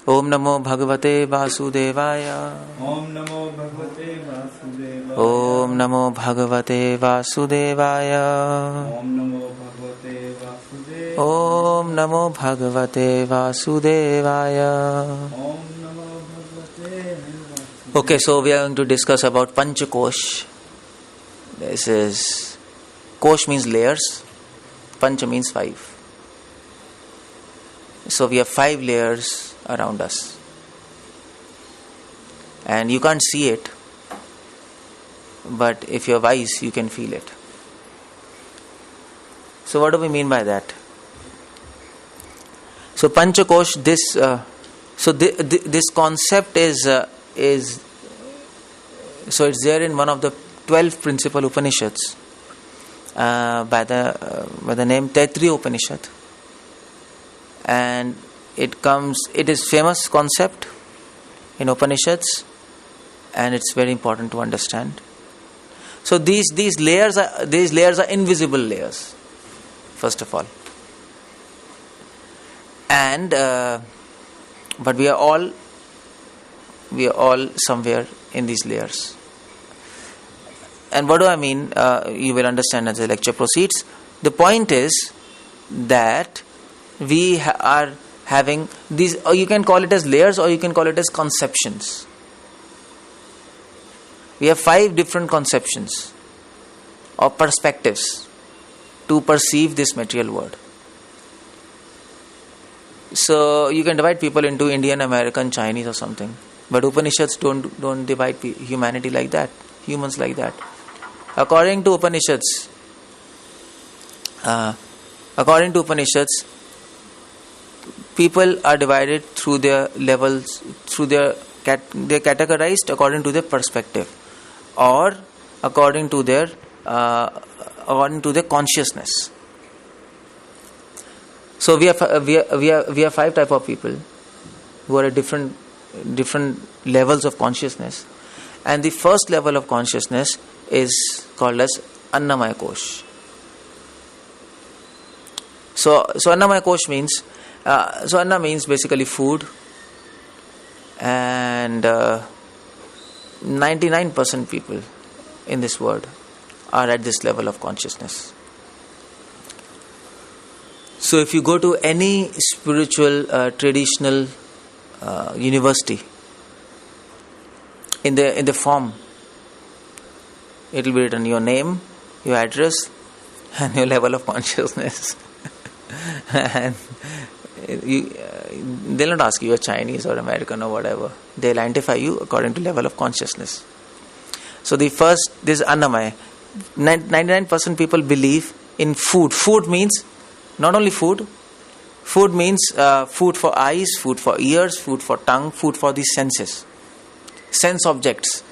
Om Namo Bhagavate Vasudevaya. Om Namo Bhagavate Vasudevaya. Om Namo Bhagavate Vasudevaya. Om Namo Bhagavate Vasudevaya. Om Namo Bhagavate Vasudevaya. Om Namo Bhagavate Vasudevaya. Okay, so we are going to discuss about Pancha Kosh. This is Kosh means layers. Pancha means 5. So we have 5 layers around us. And you can't see it. But if you're wise, you can feel it. So what do we mean by that? So Pancha Kosh, this concept is so it's there in one of the 12 principal Upanishads by the name Taittiriya Upanishad, and it is famous concept in Upanishads, and it's very important to understand. So these layers are invisible layers, first of all, and but we are all somewhere in these layers. And what do I mean? You will understand as the lecture proceeds. The point is that we are having these, or you can call it as layers, or you can call it as conceptions. We have 5 different conceptions or perspectives to perceive this material world. So you can divide people into Indian, American, Chinese or something. But Upanishads don't divide humanity like that, humans like that. According to Upanishads, people are divided through their levels, they're categorized according to their perspective, or according to their consciousness. So we have 5 type of people who are at different levels of consciousness, and the first level of consciousness is called as Annamaya Kosh. So Annamaya Kosh means Anna means basically food, and 99% people in this world are at this level of consciousness. So if you go to any spiritual traditional university, in the form, it will be written your name, your address, and your level of consciousness. And they'll not ask you you're Chinese or American or whatever. They'll identify you according to level of consciousness. So this is Annamaya. 99% people believe in food. Food means not only food. Food means food for eyes, food for ears, food for tongue, food for the senses. Sense objects.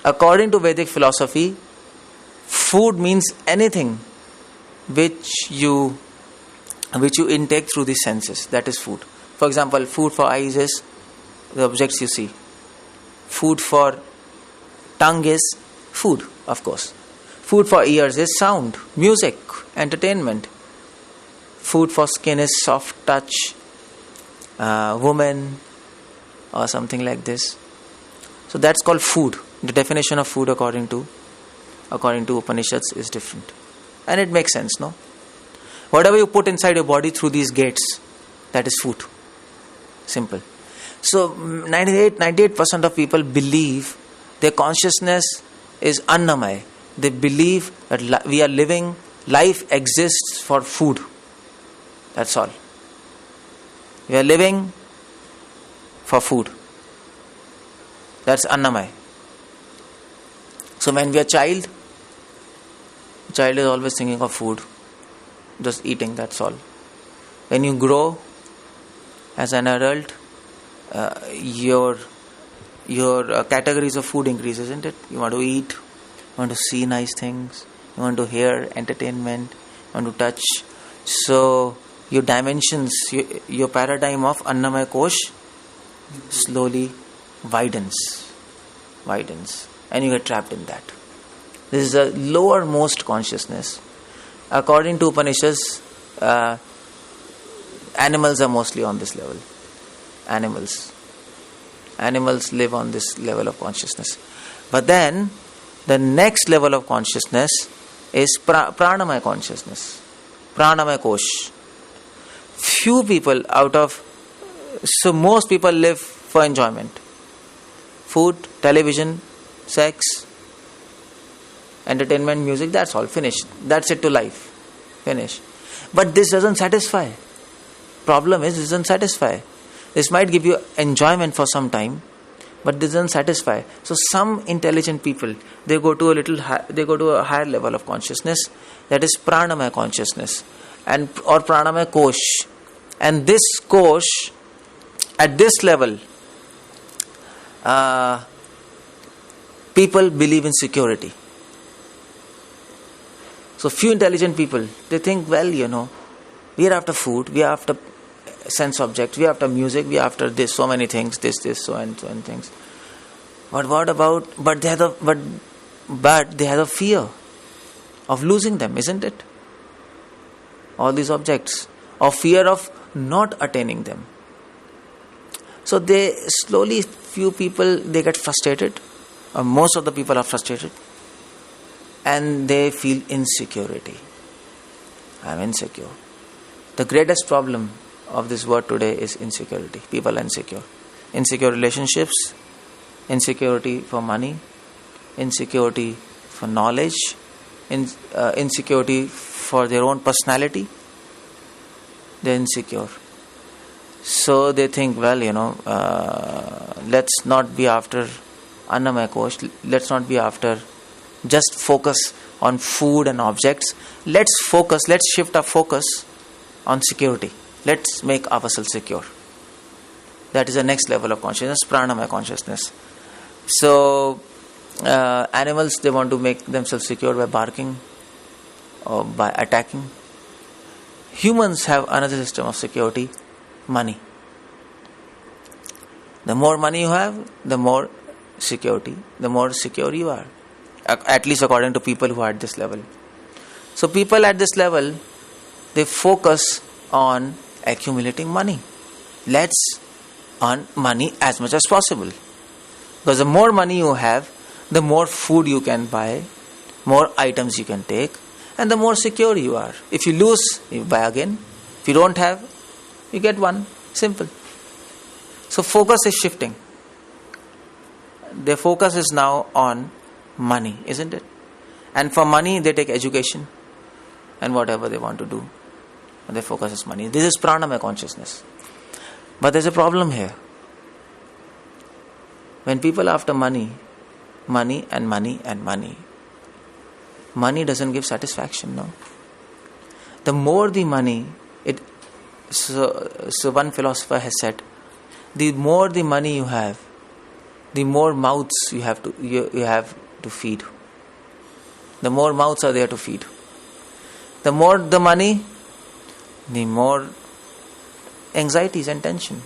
According to Vedic philosophy, food means anything which you intake through the senses. That is food. For example, food for eyes is the objects you see. Food for tongue is food, of course. Food for ears is sound, music, entertainment. Food for skin is soft touch, woman, or something like this. So that's called food. The definition of food according to Upanishads is different. And it makes sense, no? Whatever you put inside your body through these gates, that is food. Simple. So 98% of people believe their consciousness is Annamaya. They believe that we are living, life exists for food. That's all. We are living for food. That's Annamaya. So when we are child is always thinking of food, just eating, that's all. When you grow as an adult, your categories of food increase, isn't it? You want to eat, you want to see nice things, you want to hear entertainment, you want to touch. So your dimensions, your paradigm of Annamaya Kosh slowly widens, and you get trapped in that. This is a lowermost consciousness. According to Upanishads, animals are mostly on this level. Animals. Animals live on this level of consciousness. But then, the next level of consciousness is pranamaya consciousness. Pranamaya Kosh. Few people so most people live for enjoyment. Food, television, sex, entertainment, music, that's all, finished. That's it to life. Finish. But this doesn't satisfy. Problem is, this doesn't satisfy. This might give you enjoyment for some time, but this doesn't satisfy. So some intelligent people, they go to a higher level of consciousness, that is pranamaya consciousness, or pranamaya kosh. And this kosh, at this level, people believe in security. So few intelligent people, they think, well, we are after food, we are after sense objects, we are after music, we are after this, so many things, this, so and things. But what about? But they have a fear of losing them, isn't it? All these objects, or fear of not attaining them. So they slowly, few people, they get frustrated, or most of the people are frustrated, and they feel insecurity. I am insecure. The greatest problem of this world today is insecurity. People are insecure. Insecure relationships, insecurity for money, insecurity for knowledge, insecurity for their own personality. They're insecure. So they think, well, let's not be after Annamaya Kosh, let's not be after just focus on food and objects. Let's shift our focus on security. Let's make ourselves secure. That is the next level of consciousness, pranamaya consciousness. So, animals, they want to make themselves secure by barking or by attacking. Humans have another system of security, money. The more money you have, the more security, the more secure you are. At least according to people who are at this level. So people at this level, they focus on accumulating money. Let's earn money as much as possible. Because the more money you have, the more food you can buy, more items you can take, and the more secure you are. If you lose, you buy again. If you don't have, you get one. Simple. So focus is shifting. Their focus is now on money, isn't it? And for money, they take education and whatever they want to do. And their focus is money. This is pranamaya consciousness. But there's a problem here. When people are after money, money doesn't give satisfaction, no? The more the money, so one philosopher has said, the more the money you have, the more mouths you have to feed. The more mouths are there to feed. The more the money, the more anxieties and tension.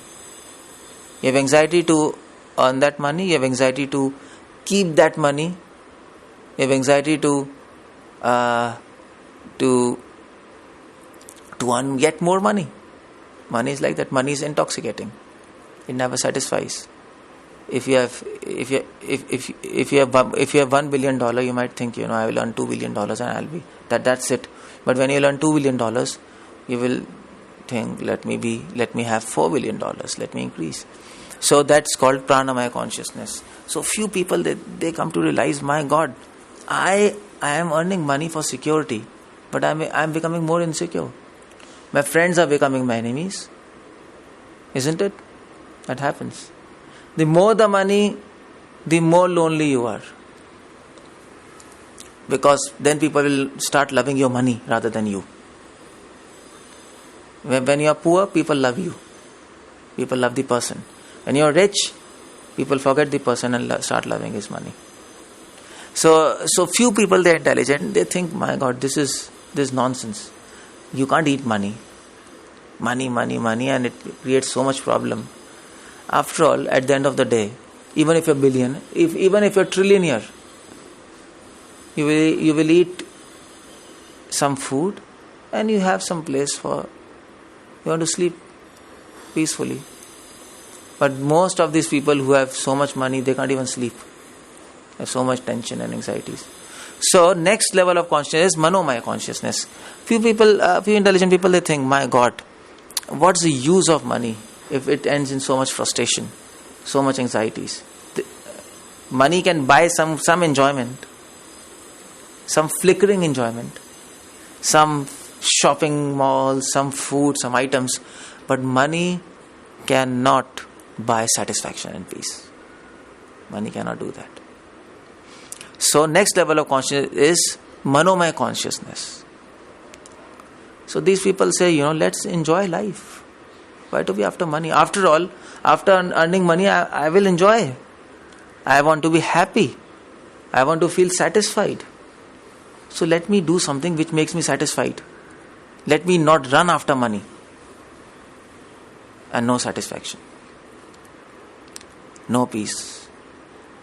You have anxiety to earn that money, you have anxiety to keep that money, you have anxiety to earn yet more money. Money is like that. Money is intoxicating. It never satisfies. If you have $1 billion, you might think, I will earn $2 billion and I'll be that's it. But when you earn $2 billion, you will think, let me have $4 billion, let me increase. So that's called pranamaya consciousness. So few people, they come to realize, my God, I am earning money for security, but I'm becoming more insecure. My friends are becoming my enemies. Isn't it? That happens. The more the money, the more lonely you are. Because then people will start loving your money rather than you. When you are poor, people love you. People love the person. When you are rich, people forget the person and start loving his money. So few people, they are intelligent. They think, my God, this is nonsense. You can't eat money. Money, and it creates so much problem. After all, at the end of the day, even if you're even if you're trillionaire, you will eat some food and you have some place you want to sleep peacefully. But most of these people who have so much money, they can't even sleep. They have so much tension and anxieties. So next level of consciousness is manomaya consciousness. Few intelligent people, they think, my God, what's the use of money if it ends in so much frustration, so much anxieties? Money can buy some enjoyment, some flickering enjoyment, some shopping malls, some food, some items, but money cannot buy satisfaction and peace. Money cannot do that. So next level of consciousness is manomaya consciousness. So these people say, let's enjoy life. Why to be after money? After all, after earning money, I will enjoy. I want to be happy. I want to feel satisfied. So let me do something which makes me satisfied. Let me not run after money and no satisfaction, no peace.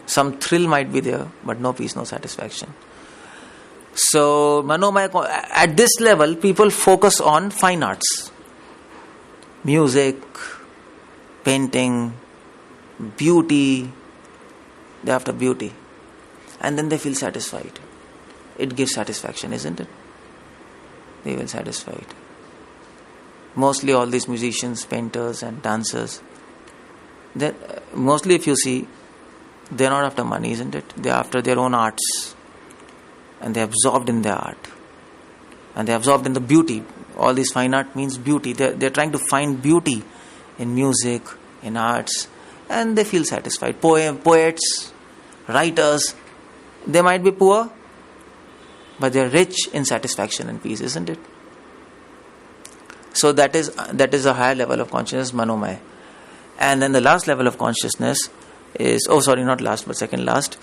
Some thrill might be there, but no peace, no satisfaction. So, at this level, people focus on fine arts, music, painting, beauty. They're after beauty, and then they feel satisfied. It gives satisfaction, isn't it? They feel satisfied. Mostly all these musicians, painters and dancers, mostly if you see, they're not after money, isn't it? They're after their own arts. And they're absorbed in their art. And they're absorbed in the beauty. All this fine art means beauty. They're trying to find beauty in music, in arts. And they feel satisfied. Poets, writers, they might be poor, but they're rich in satisfaction and peace, isn't it? So that is a higher level of consciousness, manomaya. And then the last level of consciousness is, second last,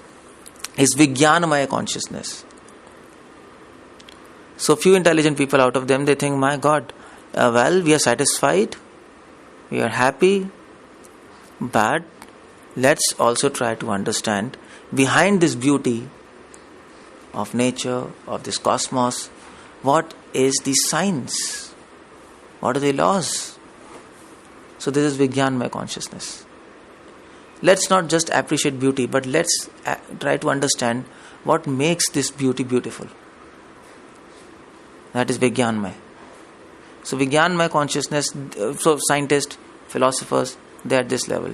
is vijnanamaya consciousness. So few intelligent people out of them, they think, my God, we are satisfied, we are happy, but let's also try to understand behind this beauty of nature, of this cosmos, what is the science? What are the laws? So this is vijnanamaya consciousness. Let's not just appreciate beauty, but let's try to understand what makes this beauty beautiful. That is vijnanamaya. So vijnanamaya consciousness, so scientists, philosophers, they are at this level.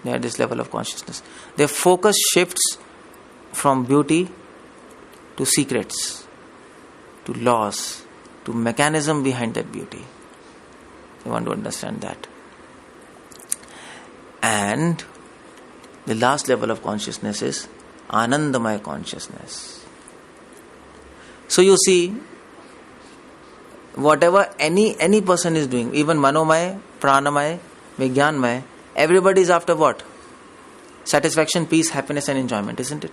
They are at this level of consciousness. Their focus shifts from beauty to secrets, to laws, to mechanism behind that beauty. You want to understand that. And the last level of consciousness is Anandamaya consciousness. So you see, whatever any person is doing, even Manomaya, Pranamaya, Vijnanamaya, everybody is after what? Satisfaction, peace, happiness and enjoyment, isn't it?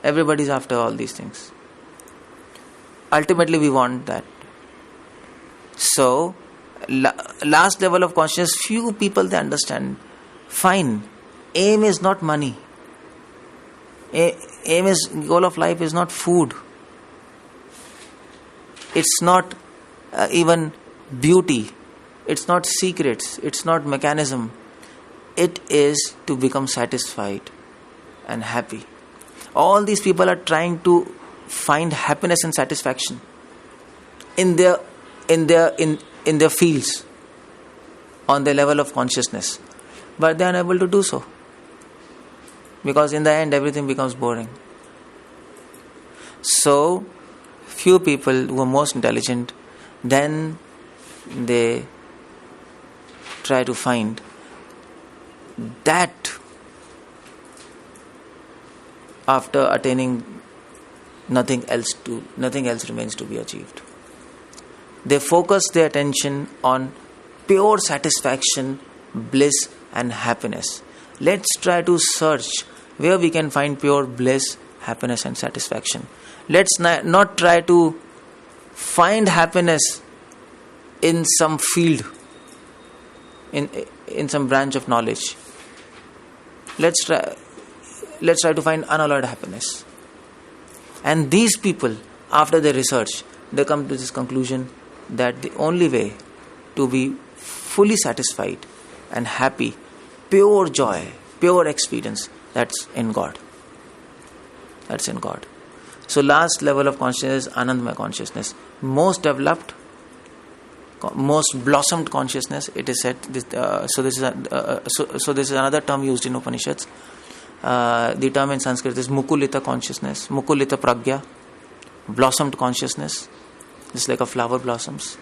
Everybody is after all these things. Ultimately we want that. So, last level of consciousness, few people they understand. Fine, aim is not money. Goal of life is not food. It's not even beauty. It's not secrets. It's not mechanism. It is to become satisfied and happy. All these people are trying to find happiness and satisfaction in their fields, on their level of consciousness, but they are unable to do so, because in the end everything becomes boring. So few people who are most intelligent, then they try to find that after attaining, nothing else remains to be achieved. They focus their attention on pure satisfaction, bliss and happiness. Let's try to search where we can find pure bliss, happiness and satisfaction. Let's not try to find happiness in some field, in some branch of knowledge. Let's try to find unalloyed happiness. And these people, after their research, they come to this conclusion that the only way to be fully satisfied, and happy, pure joy, pure experience, that's in God. That's in God. So last level of consciousness is Anandmaya consciousness. Most developed, most blossomed consciousness, it is said. So this is another term used in Upanishads. The term in Sanskrit is Mukulita consciousness, Mukulita pragya, blossomed consciousness, just like a flower blossoms.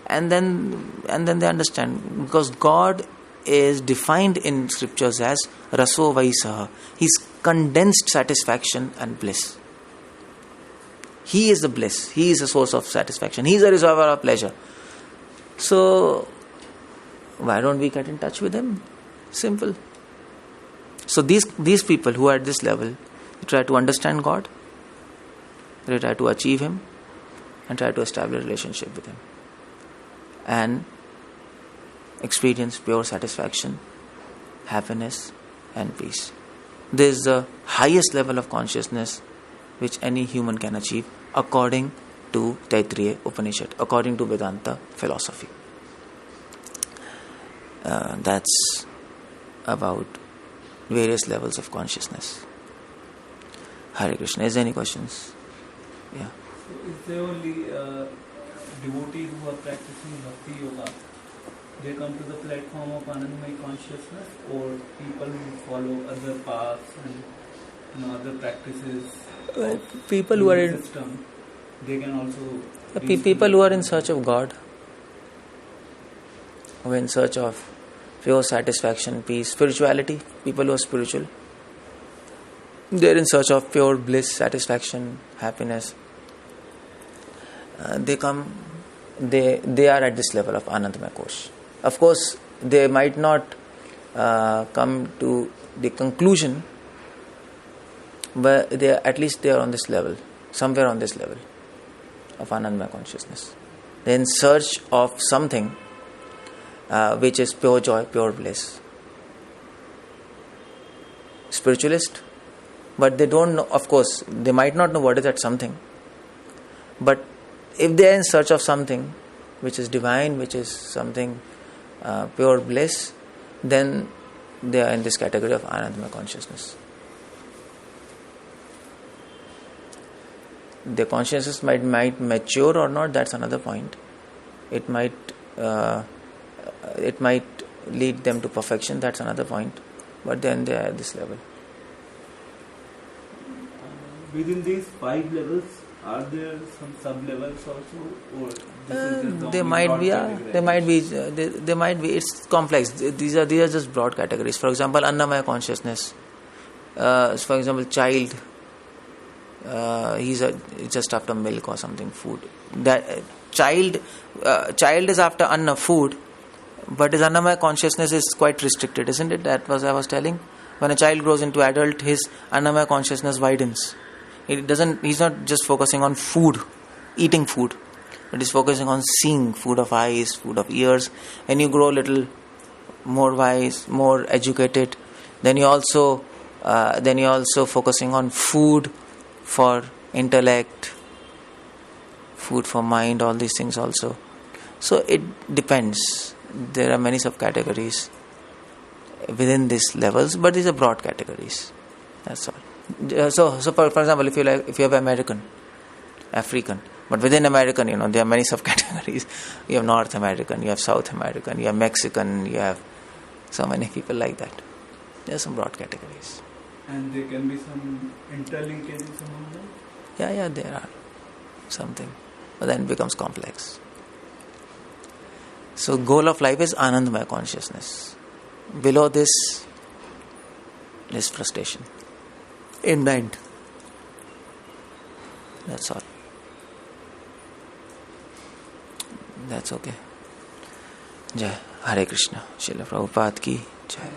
And then they understand, because God is defined in scriptures as Raso Vaisaha. He's condensed satisfaction and bliss. He is the bliss. He is the source of satisfaction. He is the reservoir of pleasure. So why don't we get in touch with Him? Simple. So these people who are at this level, they try to understand God, they try to achieve Him, and try to establish a relationship with Him, and experience pure satisfaction, happiness, and peace. This is the highest level of consciousness which any human can achieve according to Taittiriya Upanishad, according to Vedanta philosophy. That's about various levels of consciousness. Hare Krishna. Is there any questions? Yeah. So is there only devotees who are practicing Bhakti Yoga, they come to the platform of Anandmaya consciousness, or people who follow other paths and other practices? People who are in system, they can also people who are in search of God, who are in search of pure satisfaction, peace, spirituality. People who are spiritual, they are in search of pure bliss, satisfaction, happiness. They are at this level of Anandmaya Kosh. Of course, they might not come to the conclusion, but at least they are on this level, somewhere on this level of Anandmaya consciousness. They are in search of something which is pure joy, pure bliss. Spiritualist, but they don't know, of course, they might not know what is that something. But if they are in search of something which is divine, which is something pure bliss, then they are in this category of Anandmaya consciousness. Their consciousness might mature or not, that's another point. It might lead them to perfection, that's another point. But then they are at this level. Within these 5 levels, are there some sub-levels also, or this is just There might be. It's complex. These are just broad categories. For example, Annamaya consciousness. For example, child. He's just after milk or something, food. That child is after Anna, food, but his Annamaya consciousness is quite restricted, isn't it? That was I was telling. When a child grows into adult, his Annamaya consciousness widens. He's not just focusing on food, eating food, but he's focusing on seeing, food of eyes, food of ears. When you grow a little more wise, more educated, then you also focusing on food for intellect, food for mind, all these things also. So it depends. There are many subcategories within these levels, but these are broad categories. That's all. So for example, if you have American, African, but within American, there are many subcategories. You have North American, you have South American, you have Mexican, you have so many people like that. There are some broad categories. And there can be some interlinkages among them? Yeah, there are something. But then it becomes complex. So goal of life is Anandmaya consciousness. Below this is frustration. In the end. That's all. That's okay. Jai. Hare Krishna. Srila Prabhupada ki Jai.